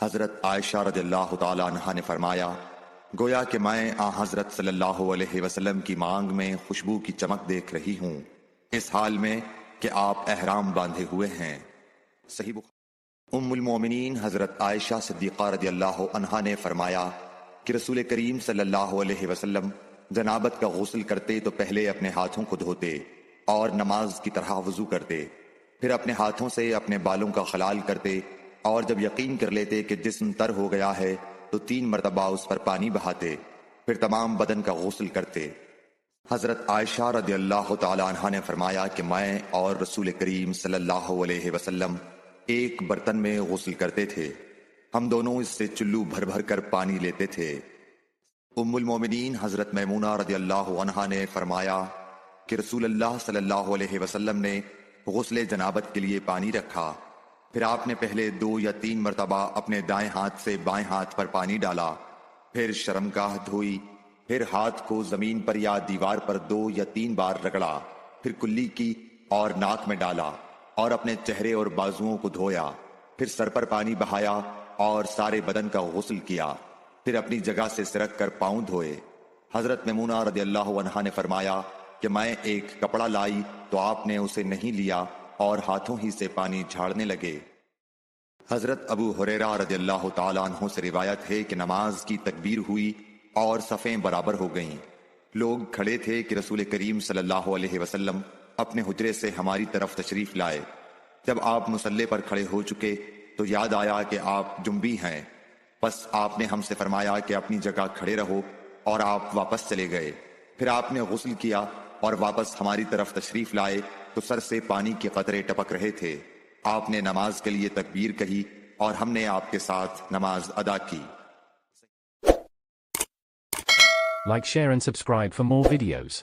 حضرت عائشہ رضی اللہ تعالی عنہا نے فرمایا، گویا کہ میں حضرت صلی اللہ علیہ وسلم کی مانگ میں خوشبو کی چمک دیکھ رہی ہوں، اس حال میں کہ آپ احرام باندھے ہوئے ہیں۔ صحیح بخاری۔ ام المومنین حضرت عائشہ صدیقہ رضی اللہ عنہا نے فرمایا کہ رسول کریم صلی اللہ علیہ وسلم جنابت کا غسل کرتے تو پہلے اپنے ہاتھوں کو دھوتے اور نماز کی طرح وضو کرتے، پھر اپنے ہاتھوں سے اپنے بالوں کا خلال کرتے، اور جب یقین کر لیتے کہ جسم تر ہو گیا ہے تو 3 مرتبہ اس پر پانی بہاتے، پھر تمام بدن کا غسل کرتے۔ حضرت عائشہ رضی اللہ تعالی عنہا نے فرمایا کہ میں اور رسول کریم صلی اللہ علیہ وسلم ایک برتن میں غسل کرتے تھے، ہم دونوں اس سے چلو بھر بھر کر پانی لیتے تھے۔ ام المومنین حضرت میمونہ رضی اللہ عنہا نے فرمایا کہ رسول اللہ صلی اللہ علیہ وسلم نے غسل جنابت کے لیے پانی رکھا، پھر آپ نے پہلے 2 یا 3 مرتبہ اپنے دائیں ہاتھ سے بائیں ہاتھ پر پانی ڈالا، پھر شرمگاہ دھوئی، پھر ہاتھ کو زمین پر یا دیوار پر 2 یا 3 بار رگڑا، پھر کلی کی اور ناک میں ڈالا اور اپنے چہرے اور بازوؤں کو دھویا، پھر سر پر پانی بہایا اور سارے بدن کا غسل کیا، پھر اپنی جگہ سے سرک کر پاؤں دھوئے۔ حضرت میمونہ رضی اللہ عنہا نے فرمایا کہ میں ایک کپڑا لائی تو آپ نے اسے نہیں لیا اور ہاتھوں ہی سے پانی جھاڑنے لگے۔ حضرت ابو ہریرہ رضی اللہ تعالیٰ عنہ سے روایت ہے کہ نماز کی تکبیر ہوئی اور صفیں برابر ہو گئیں، لوگ کھڑے تھے کہ رسول کریم صلی اللہ علیہ وسلم اپنے حجرے سے ہماری طرف تشریف لائے۔ جب آپ مصلی پر کھڑے ہو چکے تو یاد آیا کہ آپ جنبی ہیں، بس آپ نے ہم سے فرمایا کہ اپنی جگہ کھڑے رہو، اور آپ واپس چلے گئے۔ پھر آپ نے غسل کیا اور واپس ہماری طرف تشریف لائے تو سر سے پانی کے قطرے ٹپک رہے تھے۔ آپ نے نماز کے لیے تکبیر کہی اور ہم نے آپ کے ساتھ نماز ادا کی۔ Like, share and subscribe for more videos.